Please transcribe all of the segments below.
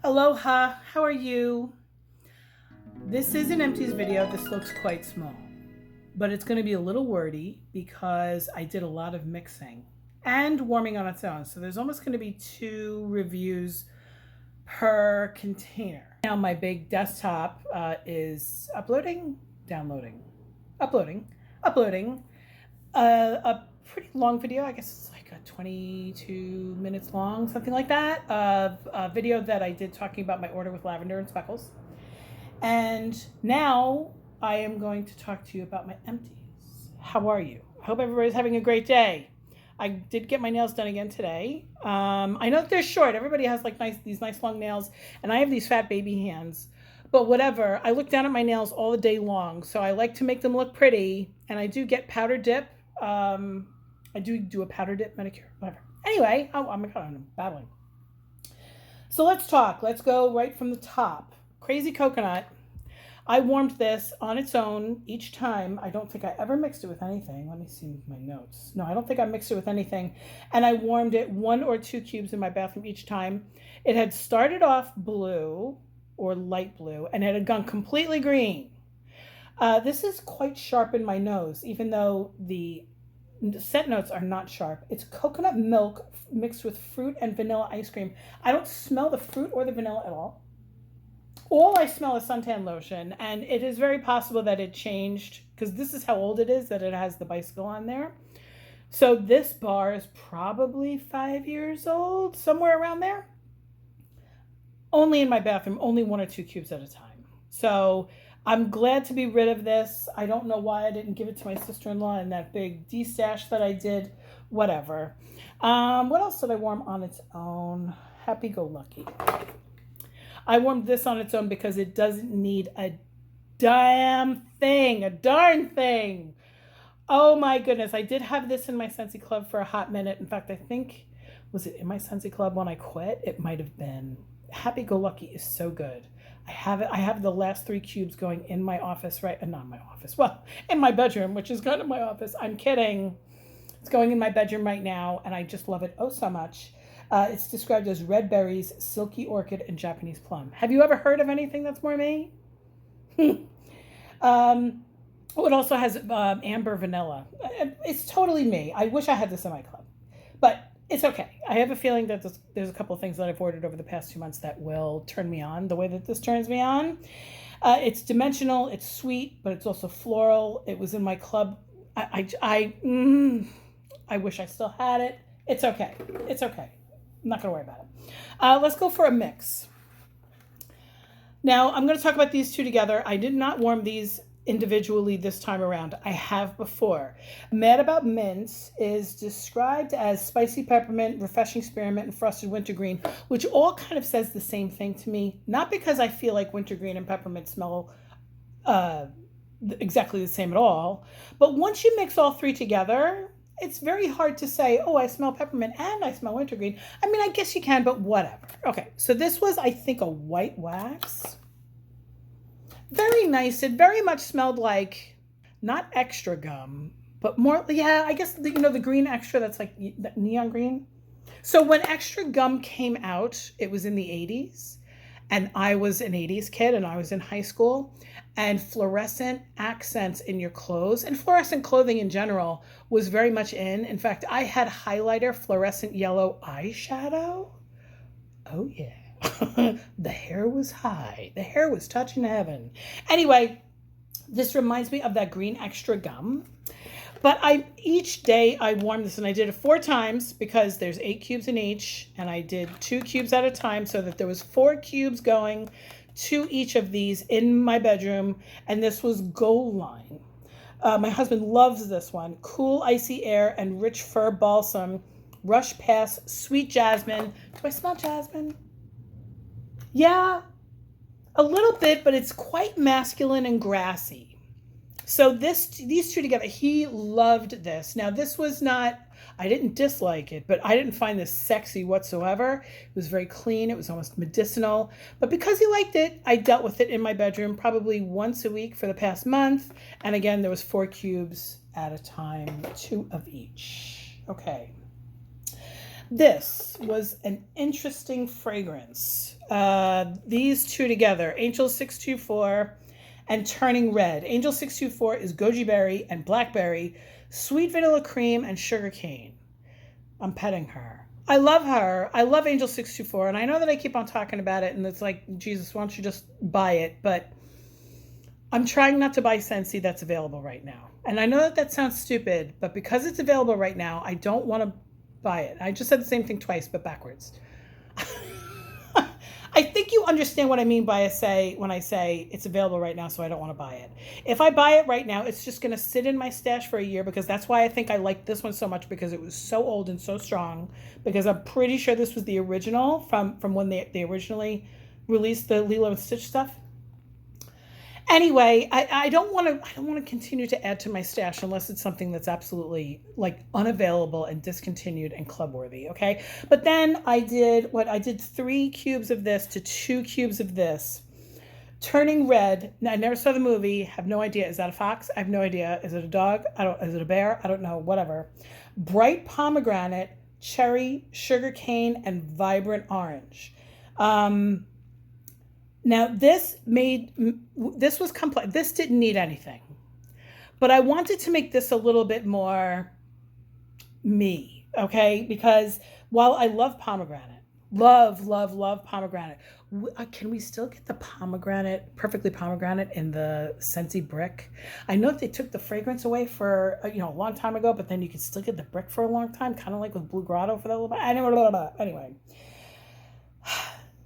Aloha, how are you? This is an Empties video. This looks quite small, but it's going to be a little wordy because I did a lot of mixing and warming on its own. So there's almost going to be 2 reviews per container. Now my big desktop is uploading a pretty long video. I guess it's like 22 minutes long, something like that, of a video that I did talking about my order with lavender and speckles. And now I am going to talk to you about my empties. How are you? I hope everybody's having a great day. I did get my nails done again today. I know that they're short. Everybody has like these nice long nails, and I have these fat baby hands. But whatever, I look down at my nails all the day long, so I like to make them look pretty, and I do get powder dip. I do a powder dip manicure, whatever. Anyway, oh my God, I'm babbling. So let's talk. Let's go right from the top. Crazy Coconut. I warmed this on its own each time. I don't think I ever mixed it with anything. Let me see my notes. No, I don't think I mixed it with anything. And I warmed it 1 or 2 cubes in my bathroom each time. It had started off blue or light blue, and it had gone completely green. This is quite sharp in my nose, even though the scent notes are not sharp. It's coconut milk mixed with fruit and vanilla ice cream. I don't smell the fruit or the vanilla at all. All I smell is suntan lotion, and it is very possible that it changed because this is how old it is, that it has the bicycle on there. So this bar is probably 5 years old, somewhere around there. Only in my bathroom, only 1 or 2 cubes at a time. So I'm glad to be rid of this. I don't know why I didn't give it to my sister-in-law in that big de-stash that I did. Whatever. What else did I warm on its own? Happy-go-lucky. I warmed this on its own because it doesn't need a darn thing. Oh my goodness. I did have this in my Scentsy Club for a hot minute. In fact, I think, was it in my Scentsy Club when I quit? It might have been. Happy-go-lucky is so good. I have the last 3 cubes going in my office, right? Not my office. Well, in my bedroom, which is kind of my office. I'm kidding. It's going in my bedroom right now, and I just love it oh so much. It's described as red berries, silky orchid, and Japanese plum. Have you ever heard of anything that's more me? It also has amber vanilla. It's totally me. I wish I had this in my club, but it's okay. I have a feeling that there's a couple of things that I've ordered over the past 2 months that will turn me on the way that this turns me on. It's dimensional, it's sweet, but it's also floral. It was in my club. I wish I still had it. It's okay. It's okay. I'm not going to worry about it. Let's go for a mix. Now, I'm going to talk about these 2 together. I did not warm these individually this time around. I have before. Mad About Mints is described as spicy peppermint, refreshing spearmint, and frosted wintergreen, which all kind of says the same thing to me. Not because I feel like wintergreen and peppermint smell exactly the same at all, but once you mix all 3 together, it's very hard to say, oh, I smell peppermint and I smell wintergreen. I mean, I guess you can, but whatever. Okay, so this was, I think, a white wax. Very nice. It very much smelled like, not extra gum, but more, yeah, I guess, the green extra that's like neon green. So when extra gum came out, it was in the 80s, and I was an 80s kid, and I was in high school, and fluorescent accents in your clothes, and fluorescent clothing in general, was very much in. In fact, I had highlighter fluorescent yellow eyeshadow. Oh, yeah. The hair was high. The hair was touching heaven. Anyway, this reminds me of that green extra gum. But each day I warmed this, and I did it 4 times because there's 8 cubes in each, and I did 2 cubes at a time so that there was 4 cubes going to each of these in my bedroom, and this was Gold Line. My husband loves this one. Cool icy air and rich fir balsam, rush past sweet jasmine. Do I smell jasmine? Yeah, a little bit, but it's quite masculine and grassy. So these 2 together, he loved this. Now this was not, I didn't dislike it, but I didn't find this sexy whatsoever. It was very clean. It was almost medicinal. But because he liked it, I dealt with it in my bedroom probably once a week for the past month. And again, there was 4 cubes at a time, 2 of each. Okay. This was an interesting fragrance. These two together, Angel 624 and Turning Red. Angel 624 is goji berry and blackberry, sweet vanilla cream, and sugarcane. I'm petting her. I love her. I love Angel 624, and I know that I keep on talking about it, and it's like, Jesus, why don't you just buy it? But I'm trying not to buy Scentsy that's available right now. And I know that that sounds stupid, but because it's available right now, I don't want to buy it. I just said the same thing twice, but backwards. I think you understand what I mean by when I say it's available right now, so I don't want to buy it. If I buy it right now, it's just going to sit in my stash for a year, because that's why I think I like this one so much, because it was so old and so strong, because I'm pretty sure this was the original from when they originally released the Lilo and Stitch stuff. Anyway, I don't want to continue to add to my stash unless it's something that's absolutely like unavailable and discontinued and club worthy. Okay. But then I did 3 cubes of this to 2 cubes of this. Turning Red. Now, I never saw the movie. Have no idea. Is that a fox? I have no idea. Is it a dog? Is it a bear? I don't know. Whatever. Bright pomegranate, cherry, sugarcane, and vibrant orange. Now this was complex. This didn't need anything, but I wanted to make this a little bit more me, okay? Because while I love pomegranate, love pomegranate, can we still get the perfectly pomegranate in the Scentsy brick? I know that they took the fragrance away for a long time ago, but then you can still get the brick for a long time, kind of like with Blue Grotto for that little bit. Anyway.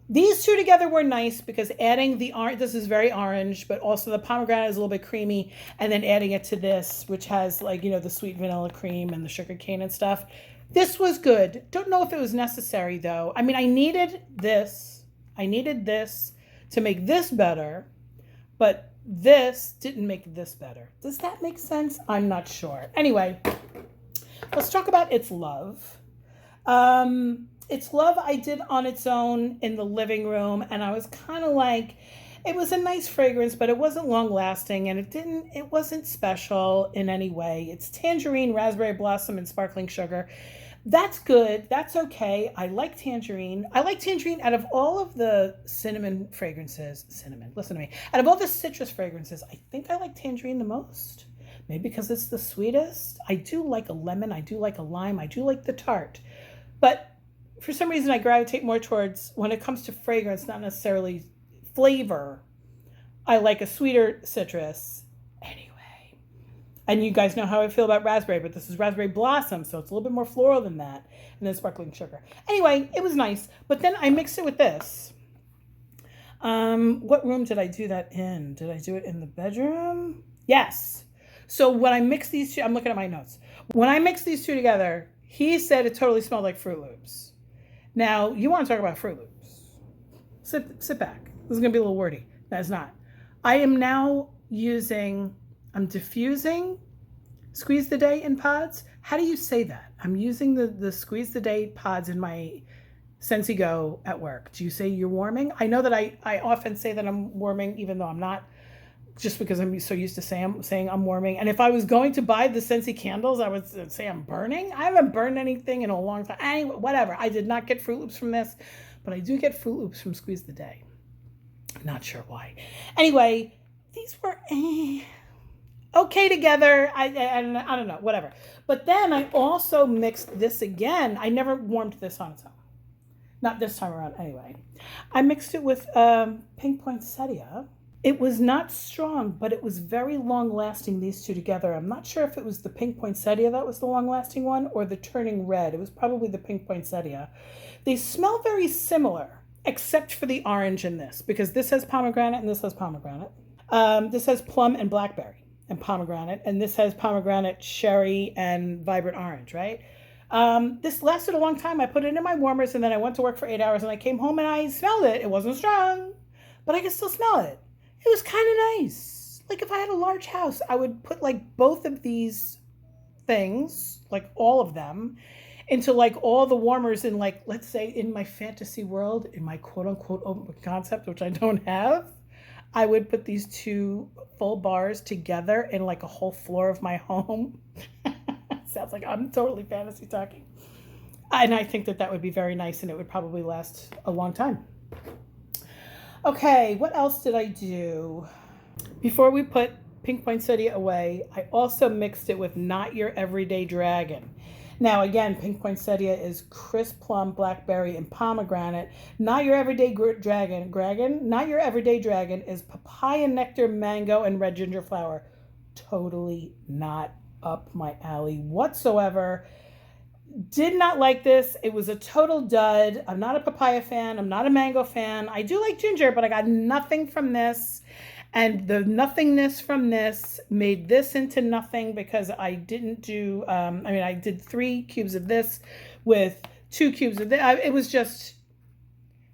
These two together were nice because adding the orange, this is very orange, but also the pomegranate is a little bit creamy, and then adding it to this, which has the sweet vanilla cream and the sugar cane and stuff. This was good. Don't know if it was necessary though. I mean, I needed this to make this better, but this didn't make this better. Does that make sense? I'm not sure. Anyway, let's talk about It's Love. It's Love I did on its own in the living room, and I was kind of like, it was a nice fragrance, but it wasn't long lasting, and it wasn't special in any way. It's tangerine, raspberry blossom, and sparkling sugar. That's good. That's okay. I like tangerine. Out of all of the cinnamon fragrances, listen to me. Out of all the citrus fragrances, I think I like tangerine the most. Maybe because it's the sweetest. I do like a lemon. I do like a lime. I do like the tart. But for some reason, I gravitate more towards, when it comes to fragrance, not necessarily flavor, I like a sweeter citrus. Anyway, and you guys know how I feel about raspberry, but this is raspberry blossom, so it's a little bit more floral than that, and then sparkling sugar. Anyway, it was nice, but then I mixed it with this. What room did I do that in? Did I do it in the bedroom? Yes. So when I mixed these two, I'm looking at my notes. When I mixed these two together, he said it totally smelled like Fruit Loops. Now, you want to talk about Fruit Loops. Sit back. This is going to be a little wordy. No, it's not. I am now I'm diffusing Squeeze the Day in pods. How do you say that? I'm using the Squeeze the Day pods in my Scentsy Go at work. Do you say you're warming? I know that I often say that I'm warming, even though I'm not, just because I'm so used to saying I'm warming. And if I was going to buy the Scentsy candles, I would say I'm burning. I haven't burned anything in a long time. Anyway, whatever. I did not get Fruit Loops from this, but I do get Fruit Loops from Squeeze the Day. I'm not sure why. Anyway, these were okay together. I don't know, whatever. But then I also mixed this again. I never warmed this on its own. Not this time around, anyway. I mixed it with pink poinsettia. It was not strong, but it was very long-lasting, these two together. I'm not sure if it was the pink poinsettia that was the long-lasting one or the Turning Red. It was probably the pink poinsettia. They smell very similar, except for the orange in this, because this has pomegranate and this has pomegranate. This has plum and blackberry and pomegranate, and this has pomegranate, cherry, and vibrant orange, right? This lasted a long time. I put it in my warmers, and then I went to work for 8 hours, and I came home and I smelled it. It wasn't strong, but I could still smell it. It was kind of nice. Like if I had a large house, I would put like both of these things, like all of them, into like all the warmers in, like, let's say in my fantasy world, in my quote unquote open concept, which I don't have, I would put these 2 full bars together in like a whole floor of my home. Sounds like I'm totally fantasy talking. And I think that that would be very nice, and it would probably last a long time. Okay, what else did I do? Before we put pink poinsettia away, I also mixed it with Not Your Everyday Dragon. Now, again, pink poinsettia is crisp plum, blackberry, and pomegranate. Not Your Everyday Dragon. Not Your Everyday Dragon is papaya, nectar, mango, and red ginger flower. Totally not up my alley whatsoever. Did not like this. It was a total dud. I'm not a papaya fan. I'm not a mango fan. I do like ginger, but I got nothing from this. And the nothingness from this made this into nothing, because I didn't do, I did 3 cubes of this with 2 cubes of this. It was just,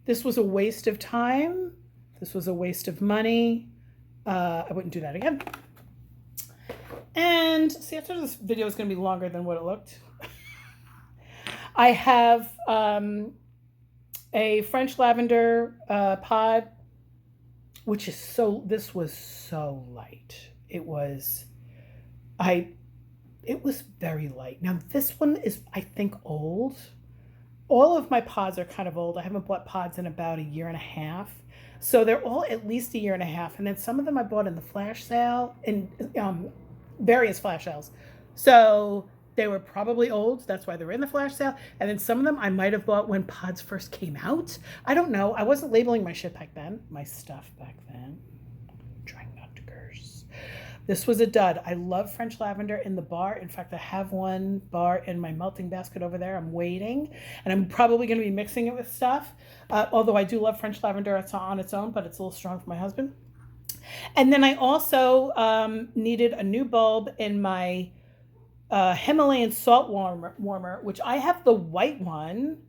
this was a waste of time. This was a waste of money. I wouldn't do that again. And see, I thought this video was going to be longer than what it looked. I have a French lavender pod, which is this was so light. It was very light. Now this one is, I think, old. All of my pods are kind of old. I haven't bought pods in about a year and a half. So they're all at least a year and a half. And then some of them I bought in the flash sale, in various flash sales. So they were probably old. That's why they were in the flash sale. And then some of them I might have bought when pods first came out. I don't know. I wasn't labeling my shit back then. My stuff back then. I'm trying not to curse. This was a dud. I love French lavender in the bar. In fact, I have one bar in my melting basket over there. I'm waiting. And I'm probably going to be mixing it with stuff. Although I do love French lavender on its own, but it's a little strong for my husband. And then I also needed a new bulb in my Himalayan salt warmer, which I have the white one,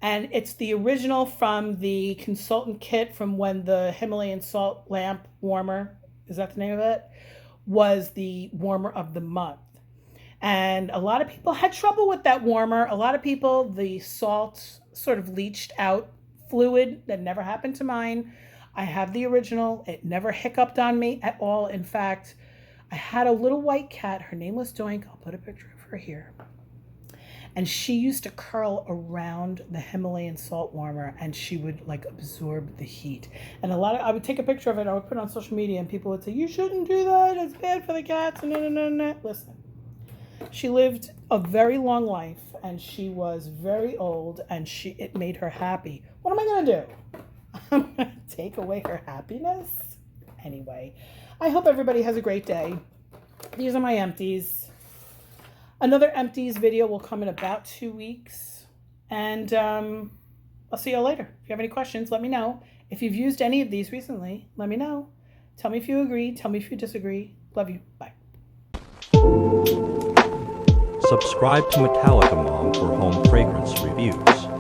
and it's the original from the consultant kit from when the Himalayan salt lamp warmer, is that the name of it, was the warmer of the month. And a lot of people had trouble with that warmer. A lot of people, the salt sort of leached out fluid. That never happened to mine. I have the original. It never hiccuped on me at all. In fact, I had a little white cat. Her name was Doink. I'll put a picture of her here. And she used to curl around the Himalayan salt warmer, and she would like absorb the heat. And I would take a picture of it. I would put it on social media, and people would say, "You shouldn't do that. It's bad for the cats." No. Listen, she lived a very long life, and she was very old, and it made her happy. What am I going to do? I'm going to take away her happiness? Anyway, I hope everybody has a great day. These are my empties. Another empties video will come in about 2 weeks. And I'll see you all later. If you have any questions, let me know. If you've used any of these recently, let me know. Tell me if you agree. Tell me if you disagree. Love you. Bye. Subscribe to MetallicaMom for home fragrance reviews.